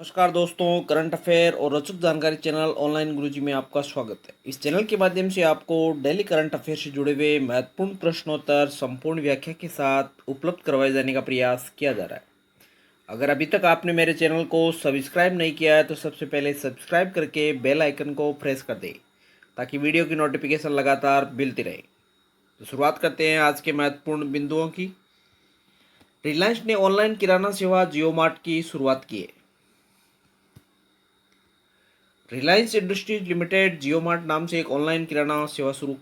नमस्कार दोस्तों, current affair और रोचक जानकारी चैनल ऑनलाइन गुरुजी में आपका स्वागत है। इस चैनल के माध्यम से आपको डेली करंट अफेयर से जुड़े हुए महत्वपूर्ण प्रश्नोत्तर संपूर्ण व्याख्या के साथ उपलब्ध करवाए जाने का प्रयास किया जा रहा है। अगर अभी तक आपने मेरे चैनल को सब्सक्राइब नहीं किया है तो सबसे पहले सब्सक्राइब करके बेल आइकन को प्रेस कर दें ताकि वीडियो की नोटिफिकेशन लगातार मिलती रहे। तो शुरुआत करते हैं आज के महत्वपूर्ण बिंदुओं की। रिलायंस ने ऑनलाइन किराना सेवा जियो मार्ट की शुरुआत की है। रिलायंस इंडस्ट्रीज लिमिटेड जियो मार्ट नाम से एक ऑनलाइन किराना सेवा शुरू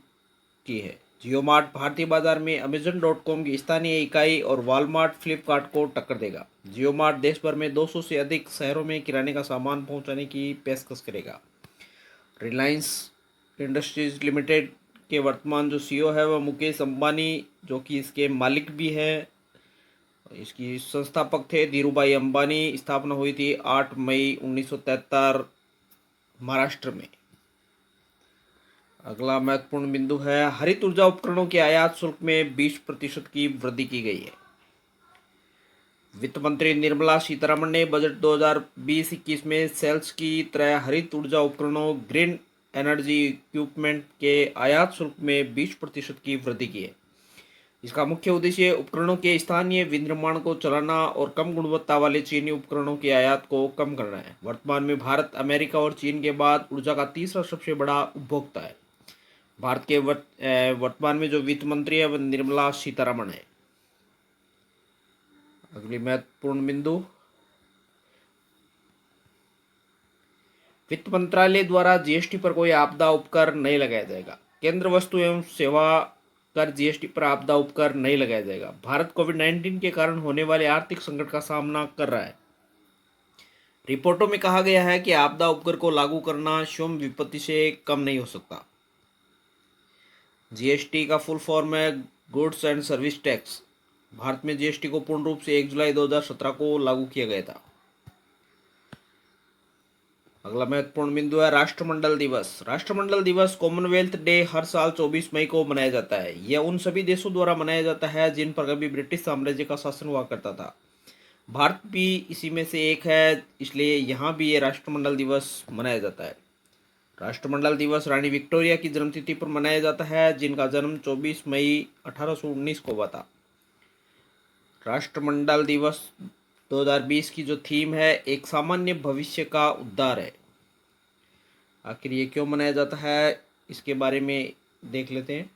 की है। जियो मार्ट भारतीय बाजार में अमेजन.com की स्थानीय इकाई और वॉलमार्ट फ्लिपकार्ट को टक्कर देगा। जियो मार्ट देश भर में 200 से अधिक शहरों में किराने का सामान पहुंचाने की पेशकश करेगा। रिलायंस इंडस्ट्रीज लिमिटेड के वर्तमान जो सीईओ है वह मुकेश अंबानी, जो कि इसके मालिक भी हैं, इसकी संस्थापक थे धीरूभाई अंबानी। स्थापना हुई थी 8 मई 1973 महाराष्ट्र में। अगला महत्वपूर्ण बिंदु है हरित ऊर्जा उपकरणों के आयात शुल्क में 20% की वृद्धि की गई है। वित्त मंत्री निर्मला सीतारमण ने बजट 2020-21 में सेल्स की तरह हरित ऊर्जा उपकरणों ग्रीन एनर्जी इक्विपमेंट के आयात शुल्क में 20% की वृद्धि की है। इसका मुख्य उद्देश्य उपकरणों के स्थानीय विनिर्माण को चलाना और कम गुणवत्ता वाले चीनी उपकरणों के आयात को कम करना है। वर्तमान में भारत अमेरिका और चीन के बाद ऊर्जा का तीसरा सबसे बड़ा उपभोक्ता है। भारत के वर्तमान में जो वित्त मंत्री है वह निर्मला सीतारमण है। अगली महत्वपूर्ण बिंदु, वित्त मंत्रालय द्वारा जीएसटी पर कोई आपदा उपकर नहीं लगाया जाएगा। केंद्र वस्तु एवं सेवा कर जीएसटी पर आपदा उपकर नहीं लगाया जाएगा। भारत कोविड-19 के कारण होने वाले आर्थिक संकट का सामना कर रहा है। रिपोर्टों में कहा गया है कि आपदा उपकर को लागू करना स्वयं विपत्ति से कम नहीं हो सकता। जीएसटी का फुल फॉर्म है goods and service tax. Bharat में जीएसटी को पूर्ण रूप से 1 जुलाई 2017 को लागू किया गया था। अगला महत्वपूर्ण बिंदु है राष्ट्रमंडल दिवस। राष्ट्रमंडल दिवस कॉमनवेल्थ डे हर साल 24 मई को मनाया जाता है। यह उन सभी देशों द्वारा मनाया जाता है जिन पर कभी ब्रिटिश साम्राज्य का शासन हुआ करता था। भारत भी इसी में से एक है, इसलिए यहाँ भी ये राष्ट्रमंडल दिवस मनाया जाता है। राष्ट्रमंडल दिवस रानी विक्टोरिया की जन्मतिथि पर मनाया जाता है, जिनका जन्म 24 मई 1819 को हुआ था। राष्ट्रमंडल दिवस 2020 की जो थीम है एक सामान्य भविष्य का उद्धार है। आखिर ये क्यों मनाया जाता है इसके बारे में देख लेते हैं।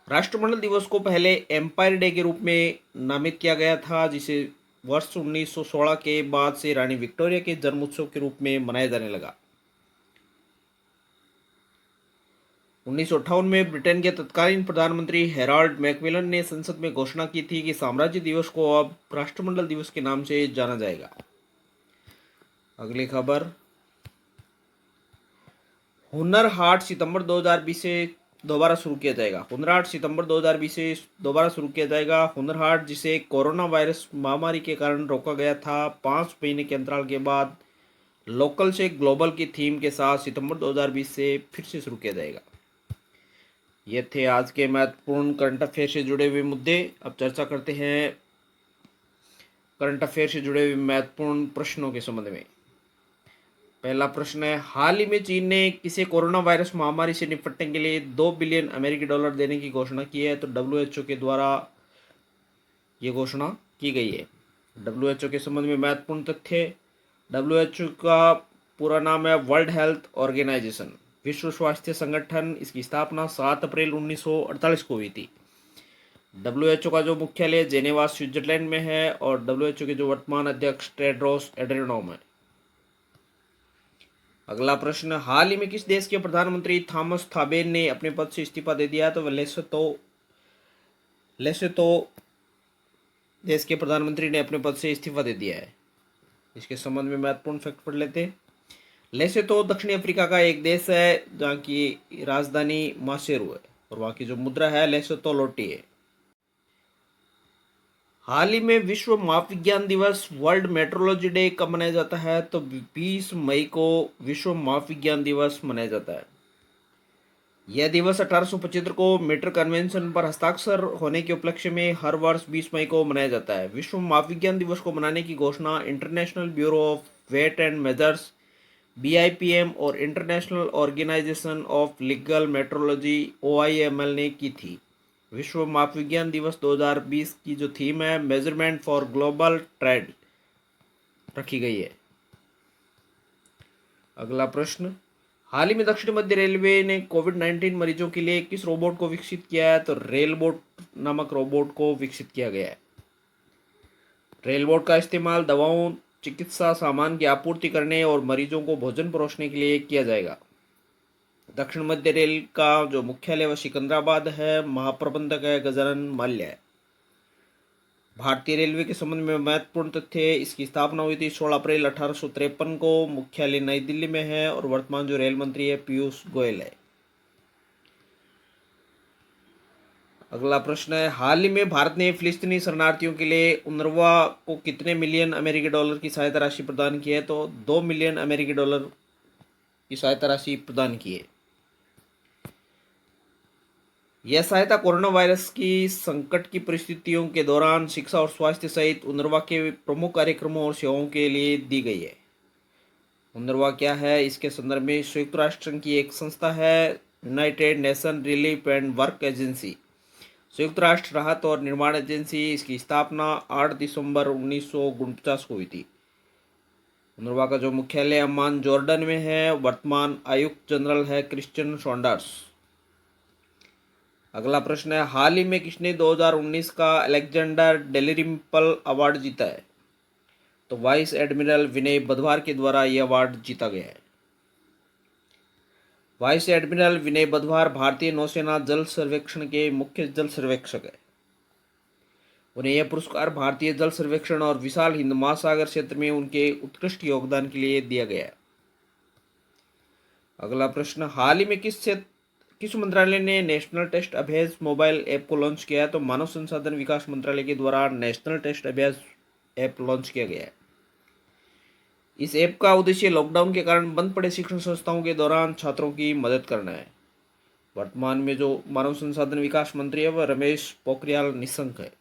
राष्ट्रमंडल दिवस को पहले एम्पायर डे के रूप में नामित किया गया था, जिसे वर्ष 1916 के बाद से रानी विक्टोरिया के जन्म उत्सव के रूप में मनाया जाने लगा। 1958 में ब्रिटेन के तत्कालीन प्रधानमंत्री हेराल्ड मैकमिलन ने संसद में घोषणा की थी कि साम्राज्य दिवस को अब राष्ट्रमंडल दिवस के नाम से जाना जाएगा। अगली खबर, हुनर हाट सितंबर 2020 से दोबारा शुरू किया जाएगा। हुनर हाट सितंबर 2020 से दोबारा शुरू किया जाएगा। हुनर हाट, जिसे कोरोना वायरस महामारी के कारण रोका गया था, 5 महीने के अंतराल के बाद लोकल से ग्लोबल की थीम के साथ सितंबर 2020 से फिर से शुरू किया जाएगा। ये थे आज के महत्वपूर्ण करंट अफेयर से जुड़े हुए मुद्दे। अब चर्चा करते हैं करंट अफेयर से जुड़े हुए महत्वपूर्ण प्रश्नों के संबंध में। पहला प्रश्न है, हाल ही में चीन ने किसे कोरोना वायरस महामारी से निपटने के लिए 2 बिलियन अमेरिकी डॉलर देने की घोषणा की है? तो डब्ल्यूएचओ के द्वारा ये घोषणा की गई है। डब्ल्यूएचओ के संबंध में महत्वपूर्ण तथ्य, डब्ल्यूएचओ का पूरा नाम है वर्ल्ड हेल्थ ऑर्गेनाइजेशन, विश्व स्वास्थ्य संगठन। इसकी स्थापना 7 अप्रैल 1948 को हुई थी। डब्ल्यूएचओ का जो मुख्यालय जेनेवा स्विट्जरलैंड में है और डब्ल्यूएचओ के जो वर्तमान अध्यक्ष टेड्रोस एड्रेनोम है। अगला प्रश्न, हाल ही में किस देश के प्रधानमंत्री थॉमस थाबेन ने अपने पद से इस्तीफा दे दिया? तो लेसोतो देश के प्रधानमंत्री ने अपने पद से इस्तीफा दे दिया है। इसके संबंध में महत्वपूर्ण फैक्ट पढ़ लेते हैं। लेसोतो दक्षिण अफ्रीका का एक देश है जहाँ की राजधानी मासेरू है और वहाँ की जो मुद्रा है लेसोतो लोटी है। हाल ही में विश्व महाविज्ञान दिवस वर्ल्ड मेट्रोलॉजी डे कब मनाया जाता है? तो 20 मई को विश्व महाविज्ञान दिवस मनाया जाता है। यह दिवस 1875 को मीटर कन्वेंशन पर हस्ताक्षर होने के उपलक्ष्य में हर वर्ष 20 मई को मनाया जाता है। विश्व महाविज्ञान दिवस को मनाने की घोषणा international bureau of weight and measures BIPM और international organization of legal metrology OIML ने की थी। विश्व माप विज्ञान दिवस 2020 की जो थीम है मेजरमेंट फॉर ग्लोबल ट्रेड रखी गई है। अगला प्रश्न, हाल ही में दक्षिण मध्य रेलवे ने कोविड-19 मरीजों के लिए किस रोबोट को विकसित किया है? तो रेलबोट नामक रोबोट को विकसित किया गया है। रेलबोट का इस्तेमाल दवाओं, चिकित्सा सामान की आपूर्ति करने और मरीजों को भोजन परोसने के लिए किया जाएगा। दक्षिण मध्य रेल का जो मुख्यालय वह सिकंदराबाद है, महाप्रबंधक है गजानन माल्य है। भारतीय रेलवे के संबंध में महत्वपूर्ण तथ्य, इसकी स्थापना हुई थी 16 अप्रैल 1853 को, मुख्यालय नई दिल्ली में है और वर्तमान जो रेल मंत्री है पीयूष गोयल है। अगला प्रश्न है, हाल ही में भारत ने फिलिस्तीनी शरणार्थियों के लिए UNRWA को कितने मिलियन अमेरिकी डॉलर की सहायता राशि प्रदान की है? तो 2 मिलियन अमेरिकी डॉलर की सहायता राशि प्रदान की है। यह सहायता कोरोना वायरस की संकट की परिस्थितियों के दौरान शिक्षा और स्वास्थ्य सहित UNRWA के प्रमुख कार्यक्रमों और सेवाओं के लिए दी गई है। UNRWA क्या है? इसके संदर्भ में संयुक्त राष्ट्र संघ की एक संस्था है, United nation relief and work agency, संयुक्त राष्ट्र राहत और निर्माण एजेंसी। इसकी स्थापना 8 दिसंबर 1949 को हुई थी। UNRWA का जो मुख्यालय अम्मान जॉर्डन में है, वर्तमान आयुक्त जनरल है क्रिश्चियन सॉन्डर्स। अगला प्रश्न है, हाल ही में किसने 2019 का अलेक्जेंडर डेलिरिम्पल अवार्ड जीता है? तो वाइस एडमिरल विनय बधवार के द्वारा यह अवार्ड जीता गया है। वाइस एडमिरल विनय बधवार भारतीय नौसेना जल सर्वेक्षण के मुख्य जल सर्वेक्षक है। उन्हें यह पुरस्कार भारतीय जल सर्वेक्षण और विशाल हिंद महासागर क्षेत्र में उनके उत्कृष्ट योगदान के लिए दिया गया है। अगला प्रश्न, हाल ही में किस मंत्रालय ने नेशनल टेस्ट अभ्यास मोबाइल ऐप को लॉन्च किया है? तो मानव संसाधन विकास मंत्रालय के द्वारा नेशनल टेस्ट अभ्यास ऐप लॉन्च किया गया है। इस ऐप का उद्देश्य लॉकडाउन के कारण बंद पड़े शिक्षण संस्थाओं के दौरान छात्रों की मदद करना है। वर्तमान में जो मानव संसाधन विकास मंत्री है वह रमेश पोखरियाल निशंक है।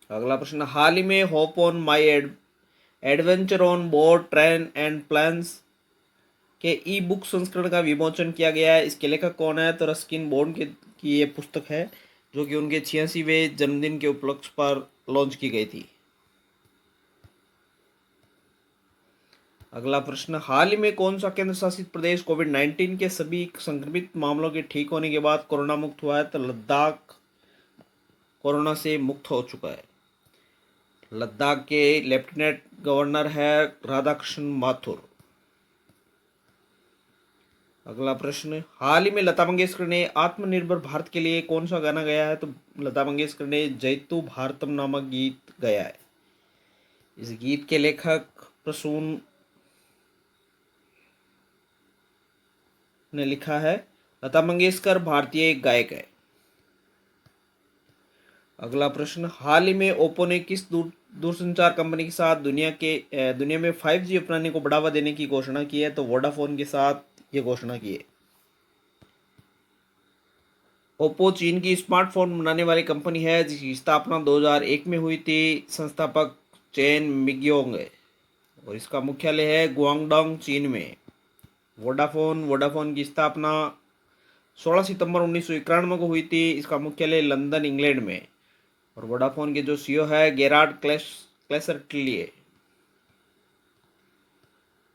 अगला प्रश्न, हाल ही में hope on my adventure on board train and plans के ई बुक संस्करण का विमोचन किया गया है। इसके लेखक कौन है? तो रस्किन बॉन्ड की ये पुस्तक है जो कि उनके 86वें जन्मदिन के उपलक्ष्य पर लॉन्च की गई थी। अगला प्रश्न, हाल ही में कौन सा केंद्र शासित प्रदेश कोविड-19 के सभी संक्रमित मामलों के ठीक होने के बाद कोरोना मुक्त हुआ है? तो लद्दाख कोरोना से मुक्त हो चुका है। लद्दाख के लेफ्टिनेंट गवर्नर है राधाकृष्ण माथुर। अगला प्रश्न, हाल ही में लता मंगेशकर ने आत्मनिर्भर भारत के लिए कौन सा गाना गाया है? तो लता मंगेशकर ने जयतु भारतम नामक गीत गाया है। इस गीत के लेखक प्रसून ने लिखा है। लता मंगेशकर भारतीय गायक है। अगला प्रश्न, हाल ही में ओप्पो ने किस दूरसंचार कंपनी के साथ दुनिया में 5G अपनाने को बढ़ावा देने की घोषणा की है? तो वोडाफोन के साथ ये घोषणा की है। ओप्पो चीन की स्मार्टफोन बनाने वाली कंपनी है जिसकी स्थापना 2001 में हुई थी। संस्थापक चेन मिग्योंग है और इसका मुख्यालय है गुआंगडोंग चीन में। वोडाफोन की स्थापना 16 सितंबर 1991 को हुई थी। इसका मुख्यालय लंदन इंग्लैंड में और वोडाफोन के जो सीईओ है गेरार्ड क्लेसरटली है।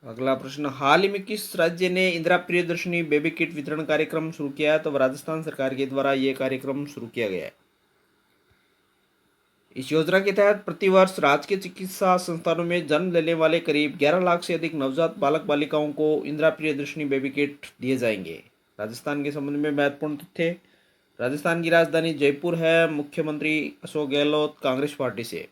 अगला प्रश्न, हाल ही में किस राज्य ने इंदिरा प्रियदर्शनी बेबी किट वितरण कार्यक्रम शुरू किया है? तो राजस्थान सरकार के द्वारा यह कार्यक्रम शुरू किया गया है। इस योजना के तहत प्रतिवर्ष राजकीय चिकित्सा संस्थानों में जन्म लेने वाले करीब 11 लाख से अधिक नवजात बालक बालिकाओं को इंदिरा प्रियदर्शनी बेबी किट दिए जाएंगे। राजस्थान के संबंध में महत्वपूर्ण तथ्य, राजस्थान की राजधानी जयपुर है। मुख्यमंत्री अशोक गहलोत कांग्रेस पार्टी से।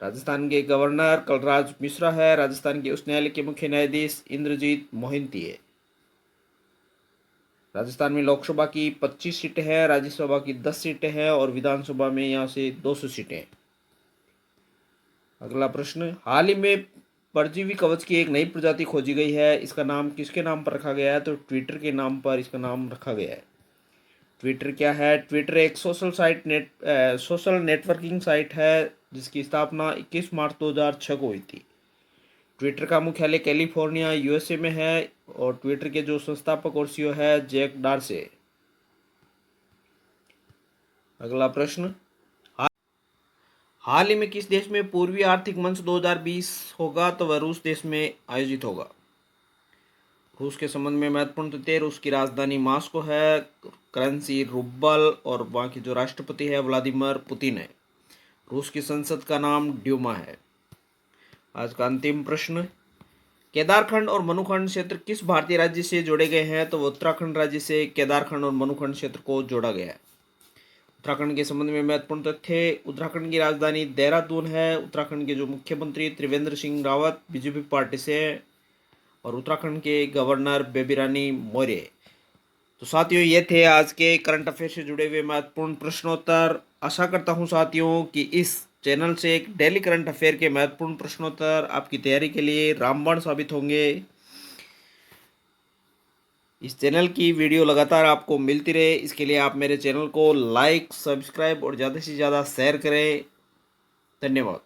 राजस्थान के गवर्नर कलराज मिश्रा है। राजस्थान के उच्च न्यायालय के मुख्य न्यायाधीश इंद्रजीत मोहिंती है। राजस्थान में लोकसभा की 25 सीटें हैं, राज्यसभा की 10 सीटें हैं और विधानसभा में यहाँ से 200 सीटें। अगला प्रश्न, हाल ही में परजीवी कवच की एक नई प्रजाति खोजी गई है। इसका नाम किसके नाम पर रखा गया है? तो ट्विटर के नाम पर इसका नाम रखा गया है। ट्विटर क्या है? ट्विटर एक सोशल नेटवर्किंग साइट है जिसकी स्थापना 21 मार्च 2006 को हुई थी। ट्विटर का मुख्यालय कैलिफोर्निया यूएसए में है और ट्विटर के जो संस्थापक और सीईओ है जैक डॉर्से। अगला प्रश्न, हाल ही में किस देश में पूर्वी आर्थिक मंच 2020 होगा? तो वह रूस देश में आयोजित होगा। रूस के संबंध में महत्वपूर्ण तथ्य, रूस की राजधानी मास्को है, करेंसी रूबल और वहाँ के जो राष्ट्रपति है व्लादिमीर पुतिन है। रूस की संसद का नाम ड्यूमा है। आज का अंतिम प्रश्न, केदारखंड और मनुखंड क्षेत्र किस भारतीय राज्य से जोड़े गए हैं? तो उत्तराखंड राज्य से केदारखंड और मनुखंड क्षेत्र को जोड़ा गया है। उत्तराखंड के संबंध में महत्वपूर्ण तथ्य, उत्तराखंड की राजधानी देहरादून है। उत्तराखंड के जो मुख्यमंत्री त्रिवेंद्र सिंह रावत बीजेपी पार्टी से है और उत्तराखंड के गवर्नर बेबी रानी मौर्य। तो साथियों, ये थे आज के करंट अफेयर से जुड़े हुए महत्वपूर्ण प्रश्नोत्तर। आशा करता हूँ साथियों कि इस चैनल से एक डेली करंट अफेयर के महत्वपूर्ण प्रश्नोत्तर आपकी तैयारी के लिए रामबाण साबित होंगे। इस चैनल की वीडियो लगातार आपको मिलती रहे, इसके लिए आप मेरे चैनल को लाइक, सब्सक्राइब और ज़्यादा से ज़्यादा शेयर करें। धन्यवाद।